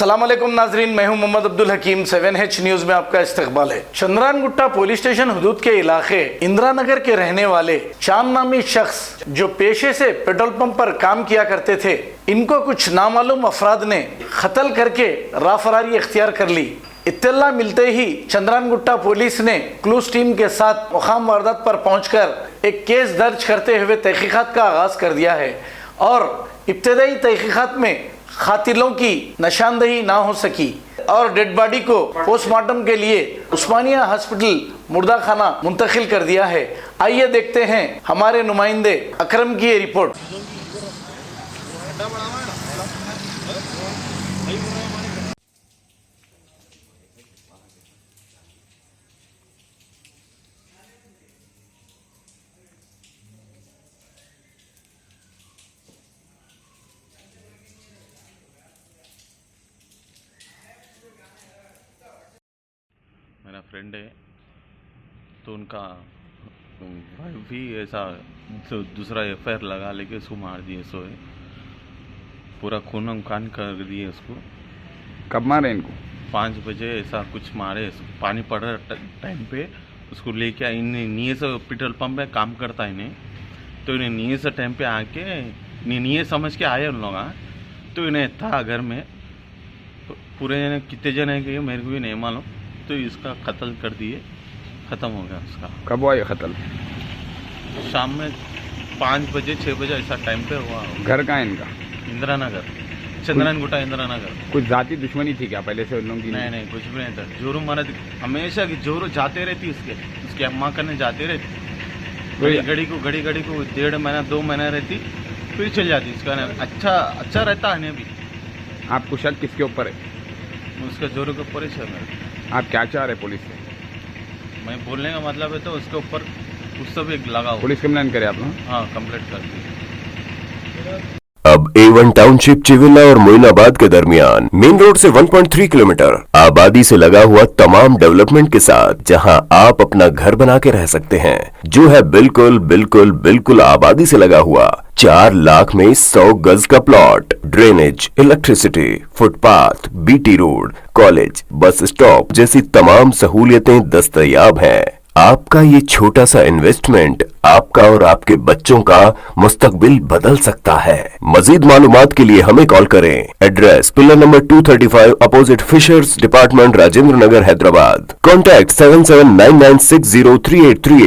अस्सलाम वालेकुम नाजरीन, मैं हूं मोहम्मद अब्दुल हकीम। 7H न्यूज में आपका इस्तकबाल है। चंद्रानगुट्टा पुलिस स्टेशन हुदूद के इलाके इंदिरा नगर के रहने वाले चांद नामी शख्स जो पेशे से पेट्रोल पंप पर काम किया करते थे, इनको कुछ नामालूम अफराद ने कत्ल करके राफरारी इख्तियार कर ली। इत्तला मिलते ही चंद्रानगुट्टा पुलिस ने क्लूज टीम के साथ मुकाम वारदात पर पहुंचकर एक केस दर्ज करते हुए तहकीकात का आगाज कर दिया है और इब्तदाई तहकीकात में खातिलों की निशानदही ना हो सकी और डेड बॉडी को पोस्टमार्टम के लिए उस्मानिया हॉस्पिटल मुर्दा खाना मुंतकिल कर दिया है। आइए देखते हैं हमारे नुमाइंदे अकरम की ये रिपोर्ट। मेरा फ्रेंड है तो उनका वाइफ भी ऐसा दूसरा FIR लगा लेके उसको मार दिए। सो है पूरा खून कान कर दिए उसको। कब मारे इनको? 5 बजे ऐसा कुछ मारे। पानी पड़ रहा टाइम पे उसको लेके इन्हें नीचे से पेट्रोल पंप में काम करता है इन्हें, तो इन्हें नीचे से टाइम पे आके नीचे समझ के आए उन लोग। तो इन्हें था घर में पूरे जने कितने जने के मेरे को भी नहीं मालूम, तो इसका कत्ल कर दिए। ख़त्म हो गया उसका। कब हुआ ये कत्ल? शाम में 5 बजे 6 बजे ऐसा टाइम पे हुआ। घर कहाँ है इनका? इंदिरा नगर, चंद्रानगुट्टा इंदिरा नगर। कुछ जाति दुश्मनी थी क्या पहले से उन लोगों की? नहीं कुछ भी नहीं था। जोरू मारा हमेशा की जोरू जाते रहती उसके अम्मा करने जाते रहती। घड़ी को 1.5 महीना 2 महीना रहती, फिर चल जाती। इसका अच्छा रहता है अभी। आपको शक किसके ऊपर है? उसका जोरू के ऊपर ही शक है। आप क्या चाह रहे पुलिस से? मैं बोलने का मतलब है तो उसके ऊपर उस सब एक लगा। पुलिस कंप्लेन करे आप लोग? हाँ, कंप्लेंट कर दी। अब A1 टाउनशिप चिविला और मोइनाबाद के दरमियान मेन रोड से 1.3 किलोमीटर आबादी से लगा हुआ तमाम डेवलपमेंट के साथ जहां आप अपना घर बना के रह सकते हैं, जो है बिल्कुल आबादी से लगा हुआ। 4 लाख में 100 गज का plot, drainage, electricity, footpath, BT road, college, bus stop जैसी तमाम सहूलियतें दस्तयाब हैं। आपका ये छोटा सा इन्वेस्टमेंट आपका और आपके बच्चों का मुस्तकबिल बदल सकता है। मजीद मालूमात के लिए हमें कॉल करें। Address pillar number 235 opposite fishers department, Rajendra Nagar, Hyderabad. Contact 7799603838।